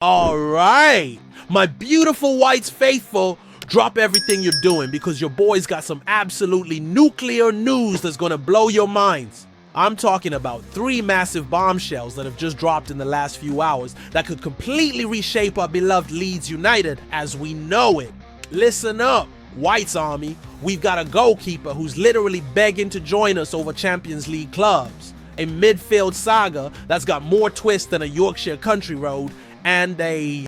All right, my beautiful Whites faithful, drop everything you're doing because your boy's got some absolutely nuclear news that's gonna blow your minds. I'm talking about 3 massive bombshells that have just dropped in the last few hours that could completely reshape our beloved Leeds United as we know it. Listen up, Whites Army, we've got a goalkeeper who's literally begging to join us over Champions League clubs, a midfield saga that's got more twists than a Yorkshire country road, and a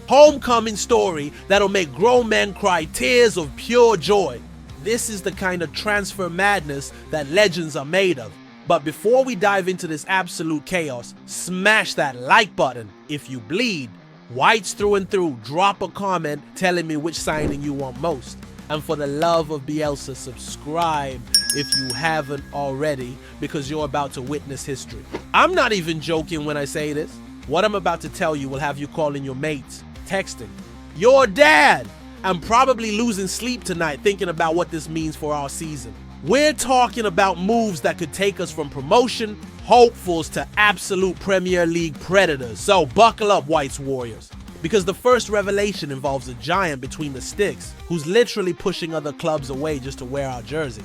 homecoming story that'll make grown men cry tears of pure joy. This is the kind of transfer madness that legends are made of. But before we dive into this absolute chaos, smash that like button if you bleed. Whites through and through, drop a comment telling me which signing you want most. And for the love of Bielsa, subscribe if you haven't already, because you're about to witness history. I'm not even joking when I say this. What I'm about to tell you will have you calling your mates, texting your dad, and probably losing sleep tonight thinking about what this means for our season. We're talking about moves that could take us from promotion hopefuls to absolute Premier League predators. So buckle up, Whites Warriors, because the first revelation involves a giant between the sticks who's literally pushing other clubs away just to wear our jersey.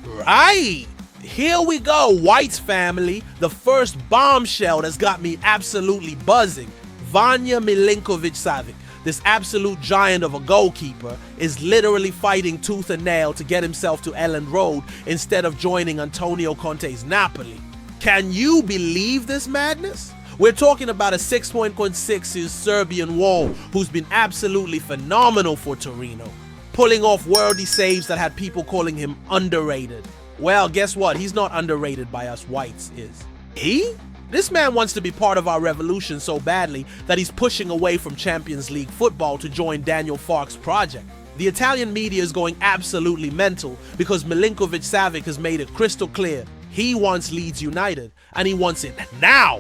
Right! Here we go, Whites family, the first bombshell that's got me absolutely buzzing. Vanja Milinkovic-Savic, this absolute giant of a goalkeeper, is literally fighting tooth and nail to get himself to Elland Road instead of joining Antonio Conte's Napoli. Can you believe this madness? We're talking about a 6.6 Serbian wall who's been absolutely phenomenal for Torino, pulling off worthy saves that had people calling him underrated. Well, guess what? He's not underrated by us Whites, is he? This man wants to be part of our revolution so badly that he's pushing away from Champions League football to join Daniel Farke's project. The Italian media is going absolutely mental because Milinkovic-Savic has made it crystal clear he wants Leeds United, and he wants it now.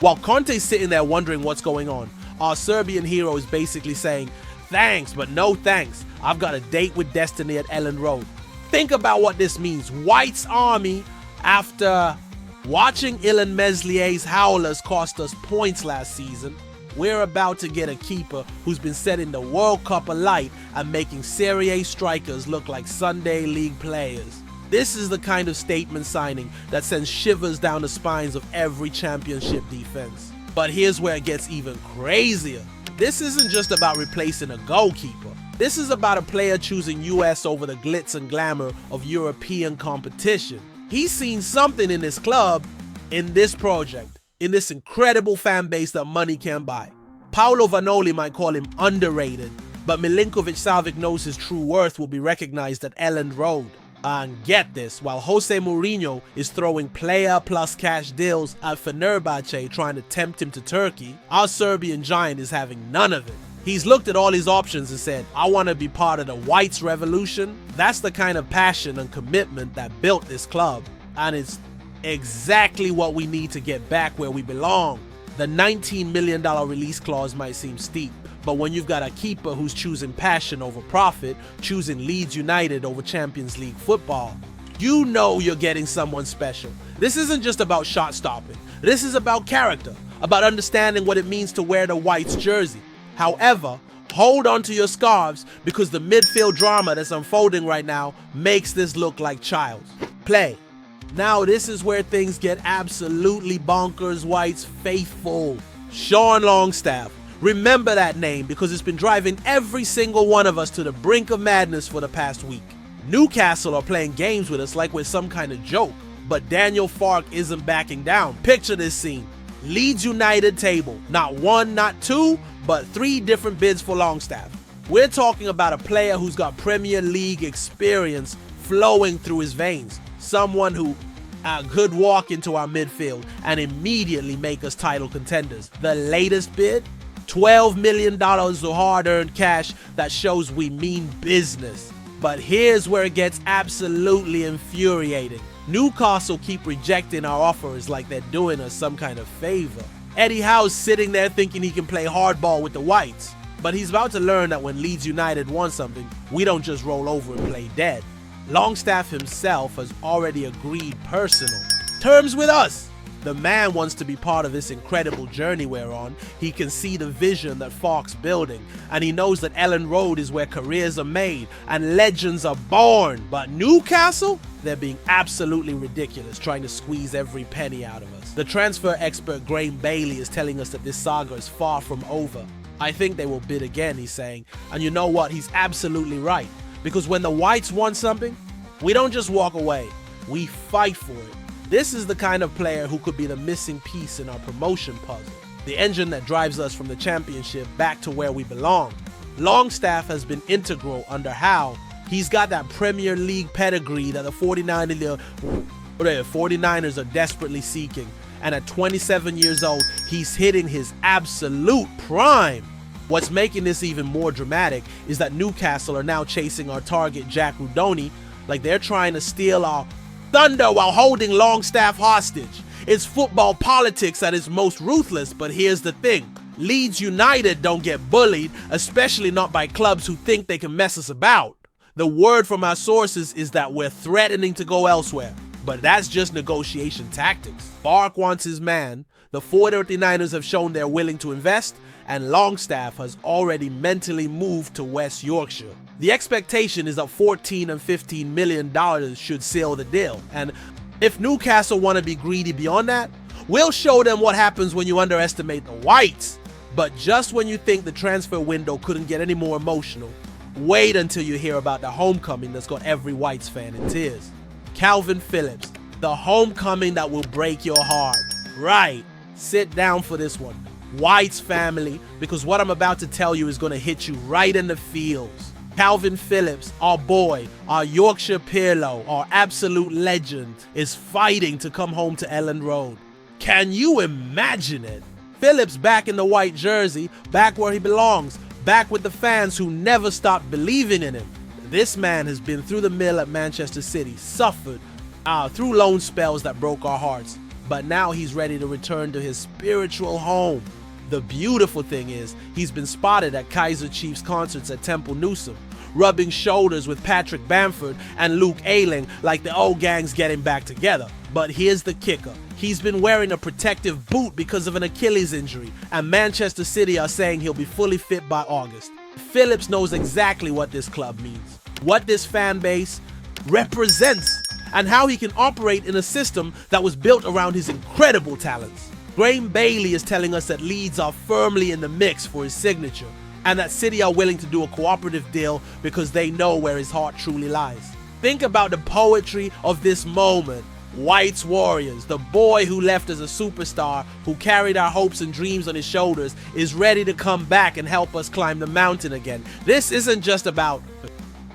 While Conte's sitting there wondering what's going on, our Serbian hero is basically saying, thanks, but no thanks. I've got a date with destiny at Elland Road. Think about what this means. Whites Army, after watching Ilan Meslier's Howlers cost us points last season, we're about to get a keeper who's been setting the World Cup alight and making Serie A strikers look like Sunday League players. This is the kind of statement signing that sends shivers down the spines of every championship defense. But here's where it gets even crazier. This isn't just about replacing a goalkeeper. This is about a player choosing US over the glitz and glamour of European competition. He's seen something in this club, in this project, in this incredible fan base that money can't buy. Paolo Vanoli might call him underrated, but Milinkovic-Savic knows his true worth will be recognized at Elland Road. And get this, while Jose Mourinho is throwing player plus cash deals at Fenerbahce trying to tempt him to Turkey, our Serbian giant is having none of it. He's looked at all his options and said, I want to be part of the Whites revolution. That's the kind of passion and commitment that built this club, and it's exactly what we need to get back where we belong. The $19 million release clause might seem steep, but when you've got a keeper who's choosing passion over profit, choosing Leeds United over Champions League football, you know you're getting someone special. This isn't just about shot stopping. This is about character, about understanding what it means to wear the Whites jersey. However, hold on to your scarves because the midfield drama that's unfolding right now makes this look like child's play. Now this is where things get absolutely bonkers, Whites faithful. Sean Longstaff. Remember that name because it's been driving every single one of us to the brink of madness for the past week. Newcastle are playing games with us like we're some kind of joke, but Daniel Farke isn't backing down. Picture this scene. Leeds United table, not 1, not 2, but 3 different bids for Longstaff. We're talking about a player who's got Premier League experience flowing through his veins. Someone who could walk into our midfield and immediately make us title contenders. The latest bid? $12 million of hard-earned cash that shows we mean business. But here's where it gets absolutely infuriating. Newcastle keep rejecting our offers like they're doing us some kind of favor. Eddie Howe's sitting there thinking he can play hardball with the Whites, but he's about to learn that when Leeds United wants something, we don't just roll over and play dead. Longstaff himself has already agreed personal terms with us. The man wants to be part of this incredible journey we're on. He can see the vision that Falk's building, and he knows that Elland Road is where careers are made and legends are born. But Newcastle? They're being absolutely ridiculous, trying to squeeze every penny out of us. The transfer expert Graham Bailey is telling us that this saga is far from over. I think they will bid again, he's saying. And you know what? He's absolutely right. Because when the Whites want something, we don't just walk away. We fight for it. This is the kind of player who could be the missing piece in our promotion puzzle. The engine that drives us from the championship back to where we belong. Longstaff has been integral under Howe. He's got that Premier League pedigree that the 49ers are desperately seeking. And at 27 years old, he's hitting his absolute prime. What's making this even more dramatic is that Newcastle are now chasing our target Jack Rudoni like they're trying to steal our thunder while holding Longstaff hostage. It's football politics at its most ruthless, but here's the thing. Leeds United don't get bullied, especially not by clubs who think they can mess us about. The word from our sources is that we're threatening to go elsewhere, but that's just negotiation tactics. Bark wants his man, the 49ers have shown they're willing to invest, and Longstaff has already mentally moved to West Yorkshire. The expectation is that $14 and $15 million should seal the deal, and if Newcastle want to be greedy beyond that, we'll show them what happens when you underestimate the Whites. But just when you think the transfer window couldn't get any more emotional, wait until you hear about the homecoming that's got every Whites fan in tears. Calvin Phillips, the homecoming that will break your heart. Right, sit down for this one. Whites family, because what I'm about to tell you is going to hit you right in the feels. Calvin Phillips, our boy, our Yorkshire Pirlo, our absolute legend, is fighting to come home to Elland Road. Can you imagine it? Phillips back in the white jersey, back where he belongs, back with the fans who never stopped believing in him. This man has been through the mill at Manchester City, suffered through loan spells that broke our hearts, but now he's ready to return to his spiritual home. The beautiful thing is, he's been spotted at Kaiser Chiefs concerts at Temple Newsome, rubbing shoulders with Patrick Bamford and Luke Ayling like the old gang's getting back together. But here's the kicker. He's been wearing a protective boot because of an Achilles injury, and Manchester City are saying he'll be fully fit by August. Phillips knows exactly what this club means, what this fan base represents, and how he can operate in a system that was built around his incredible talents. Graham Bailey is telling us that Leeds are firmly in the mix for his signature, and that City are willing to do a cooperative deal because they know where his heart truly lies. Think about the poetry of this moment. Whites Warriors, the boy who left as a superstar, who carried our hopes and dreams on his shoulders, is ready to come back and help us climb the mountain again. This isn't just about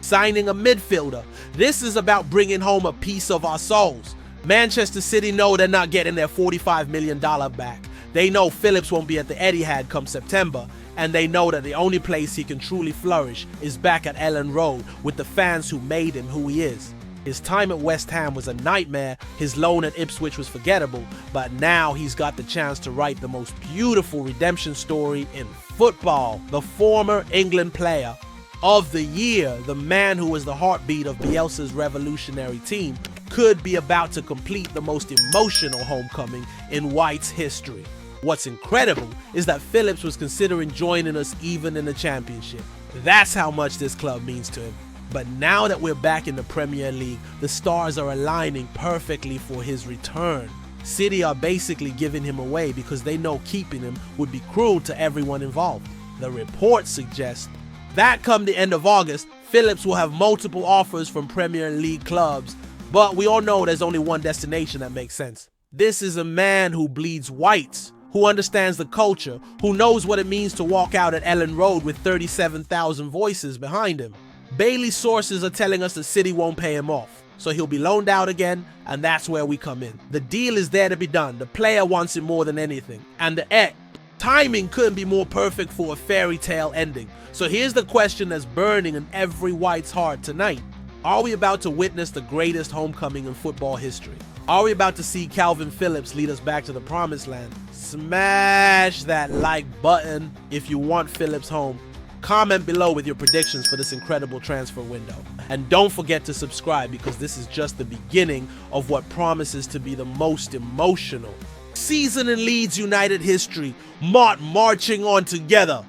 signing a midfielder. This is about bringing home a piece of our souls. Manchester City know they're not getting their $45 million back. They know Phillips won't be at the Etihad come September, and they know that the only place he can truly flourish is back at Elland Road with the fans who made him who he is. His time at West Ham was a nightmare, his loan at Ipswich was forgettable, but now he's got the chance to write the most beautiful redemption story in football. The former England player of the year, the man who was the heartbeat of Bielsa's revolutionary team, could be about to complete the most emotional homecoming in White's history. What's incredible is that Phillips was considering joining us even in the championship. That's how much this club means to him. But now that we're back in the Premier League, the stars are aligning perfectly for his return. City are basically giving him away because they know keeping him would be cruel to everyone involved. The reports suggest that come the end of August, Phillips will have multiple offers from Premier League clubs, but we all know there's only one destination that makes sense. This is a man who bleeds whites, who understands the culture, who knows what it means to walk out at Elland Road with 37,000 voices behind him. Bailey's sources are telling us the City won't pay him off, so he'll be loaned out again, and that's where we come in. The deal is there to be done. The player wants it more than anything, and the timing couldn't be more perfect for a fairy tale ending. So here's the question that's burning in every White's heart tonight. Are we about to witness the greatest homecoming in football history? Are we about to see Calvin Phillips lead us back to the promised land? Smash that like button if you want Phillips home. Comment below with your predictions for this incredible transfer window. And don't forget to subscribe, because this is just the beginning of what promises to be the most emotional season in Leeds United history, marching on together.